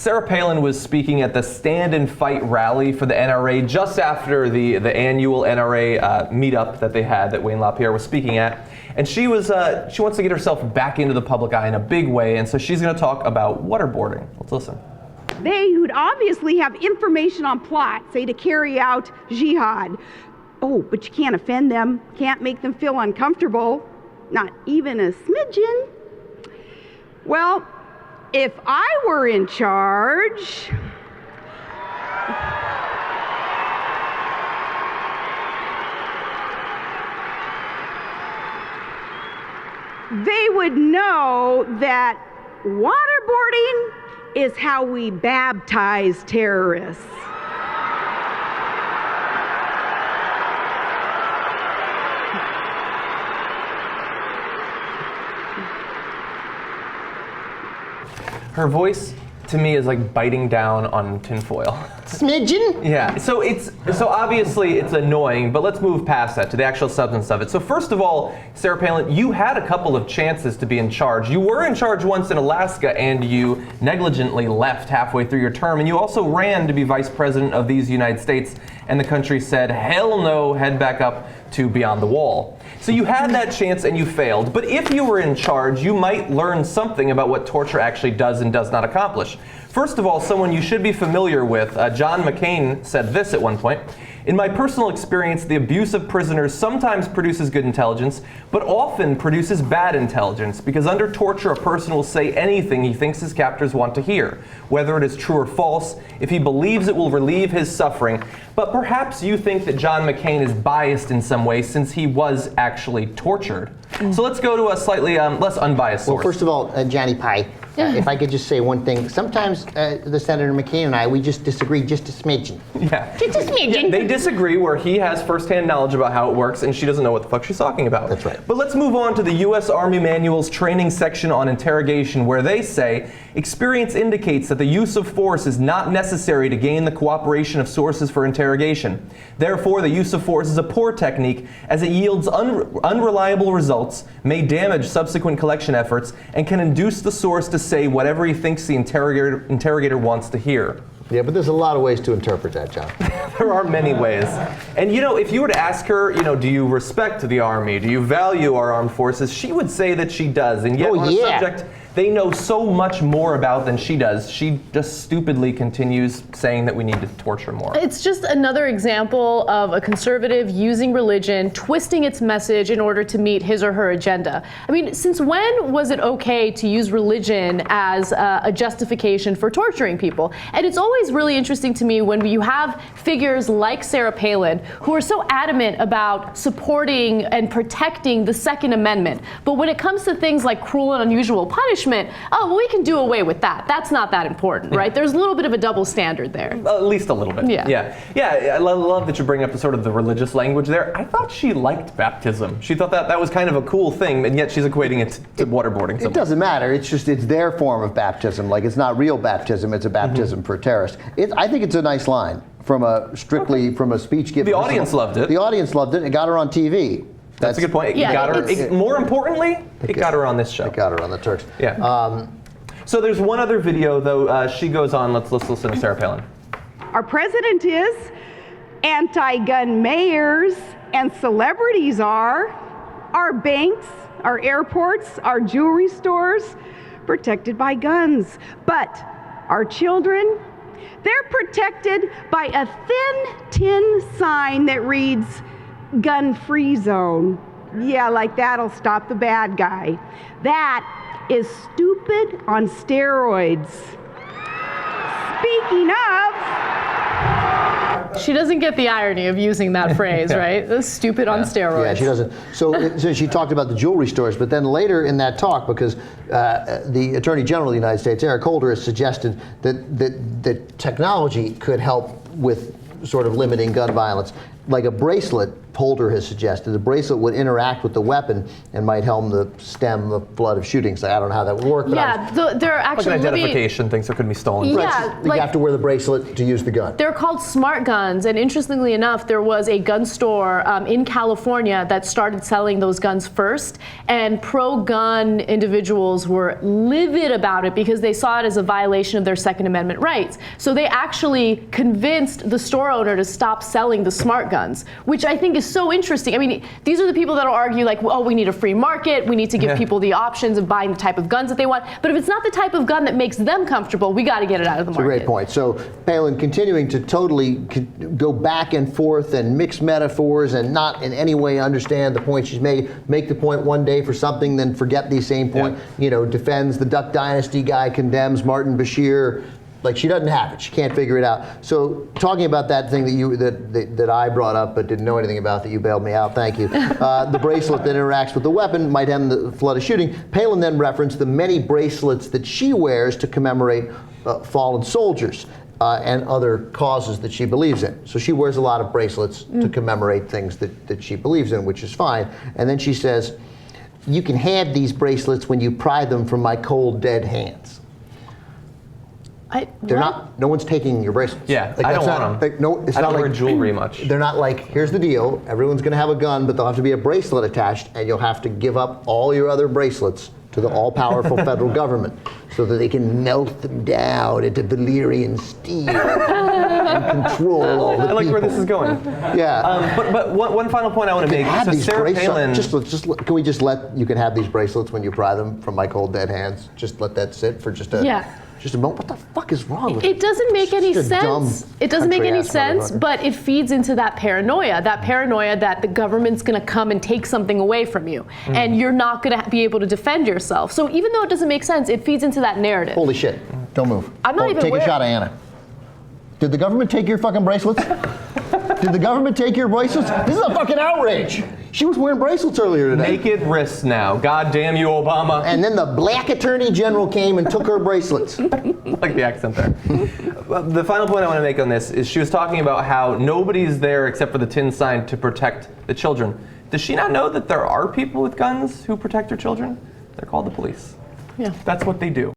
Sarah Palin was speaking at the Stand and Fight rally for the NRA just after the annual NRA meetup that they had that Wayne LaPierre was speaking at. And she wants to get herself back into the public eye in a big way, and so she's going to talk about waterboarding. Let's listen. They who'd obviously have information on plot, say to carry out Jihad. Oh, but you can't offend them, can't make them feel uncomfortable, not even a smidgen. Well, if I were in charge, they would know that waterboarding is how we baptize terrorists. Her voice, to me, is like biting down on tinfoil. Smidgen? Yeah, so obviously it's annoying, but let's move past that to the actual substance of it. So first of all, Sarah Palin, you had a couple of chances to be in charge. You were in charge once in Alaska, and you negligently left halfway through your term, and you also ran to be vice president of these United States, and the country said, hell no, head back up to Beyond the Wall. So you had that chance and you failed, but if you were in charge, you might learn something about what torture actually does and does not accomplish. First of all, someone you should be familiar with, John McCain said this at one point. In my personal experience, the abuse of prisoners sometimes produces good intelligence, but often produces bad intelligence, because under torture, a person will say anything he thinks his captors want to hear, whether it is true or false, if he believes it will relieve his suffering. But perhaps you think that John McCain is biased in some way, since he was actually tortured. So let's go to a slightly less unbiased source. Well, first of all, Johnny Pie, if I could just say one thing. Sometimes the Senator McCain and I, we just disagree just a smidgen. Yeah. Just a smidgen. They disagree where he has firsthand knowledge about how it works and she doesn't know what the fuck she's talking about. That's right. But let's move on to the U.S. Army Manual's training section on interrogation, where they say, experience indicates that the use of force is not necessary to gain the cooperation of sources for interrogation. Therefore, the use of force is a poor technique, as it yields unreliable results, may damage subsequent collection efforts, and can induce the source to say whatever he thinks the interrogator wants to hear. Yeah, but there's a lot of ways to interpret that, John. There are many ways. And if you were to ask her, do you respect the Army? Do you value our armed forces? She would say that she does. And yet on a subject they know so much more about than she does, she just stupidly continues saying that we need to torture more. It's just another example of a conservative using religion, twisting its message in order to meet his or her agenda. I mean, since when was it okay to use religion as a justification for torturing people? And it's always really interesting to me when you have figures like Sarah Palin who are so adamant about supporting and protecting the Second Amendment. But when it comes to things like cruel and unusual punishment, oh, well, we can do away with that. That's not that important, right? There's a little bit of a double standard there. At least a little bit. Yeah. I love that you bring up the religious language there. I thought she liked baptism. She thought that was kind of a cool thing, and yet she's equating it to waterboarding. It doesn't matter. It's their form of baptism. Like, it's not real baptism. It's a baptism for terrorists. I think it's a nice line from a speech given. The audience loved it. The audience loved it. It got her on TV. That's a good point. More importantly, it got her on this show. It got her on the Turks. Yeah. So there's one other video, though. She goes on. Let's listen to Sarah Palin. Our president is, anti-gun mayors and celebrities are, our banks, our airports, our jewelry stores, protected by guns. But our children, they're protected by a thin tin sign that reads, gun-free zone. Yeah, like that'll stop the bad guy. That is stupid on steroids. Speaking of... She doesn't get the irony of using that phrase, right? That's stupid on steroids. Yeah, she doesn't. So she talked about the jewelry stores, but then later in that talk, because the Attorney General of the United States, Eric Holder, has suggested that technology could help with sort of limiting gun violence. Like a bracelet Holder has suggested. The bracelet would interact with the weapon and might help stem the flood of shootings. I don't know how that would work. But there are actually like an identification, things that could be stolen. Yeah, you have to wear the bracelet to use the gun. They're called smart guns, and interestingly enough, there was a gun store in California that started selling those guns first, and pro-gun individuals were livid about it because they saw it as a violation of their Second Amendment rights. So they actually convinced the store owner to stop selling the smart guns, which I think is so interesting. I mean, these are the people that will argue like, oh, we need a free market, we need to give people the options of buying the type of guns that they want. But if it's not the type of gun that makes them comfortable, we got to get it out of the market. That's a great point. So Palin continuing to totally go back and forth and mix metaphors and not in any way understand the point she's made. Make the point one day for something, then forget the same point. You know, defends the Duck Dynasty guy, condemns Martin Bashir. Like, she doesn't have it. She can't figure it out. So talking about that thing that I brought up but didn't know anything about, that you bailed me out, thank you. The bracelet that interacts with the weapon might end the flood of shooting. Palin then referenced the many bracelets that she wears to commemorate fallen soldiers and other causes that she believes in. So she wears a lot of bracelets to commemorate things that she believes in, which is fine. And then she says, you can have these bracelets when you pry them from my cold, dead hands. They're not. No one's taking your bracelets. Yeah, like, I don't want them. No, it's I not don't wear like jewelry much. They're not like, here's the deal. Everyone's going to have a gun, but there'll have to be a bracelet attached, and you'll have to give up all your other bracelets to the all-powerful federal government so that they can melt them down into Valyrian steel and control all the I like people. where this is going. Yeah. But one final point I want to make. Have So these Sarah Palin. can we just let you can have these bracelets when you pry them from my cold dead hands? Just let that sit for just a moment. What the fuck is wrong with It doesn't make any sense. It doesn't make any sense, motherfucker. but it feeds into that paranoia that the government's going to come and take something away from you, and you're not going to be able to defend yourself. So even though it doesn't make sense, it feeds into that narrative. Holy shit. Don't move. I'm not even Take aware. a shot at Anna. Did the government take your fucking bracelets? Did the government take your bracelets? This is a fucking outrage. She was wearing bracelets earlier today. Naked wrists now. God damn you, Obama. And then the black attorney general came and took her bracelets. Like the accent there. The final point I want to make on this is she was talking about how nobody's there except for the tin sign to protect the children. Does she not know that there are people with guns who protect their children? They're called the police. Yeah. That's what they do.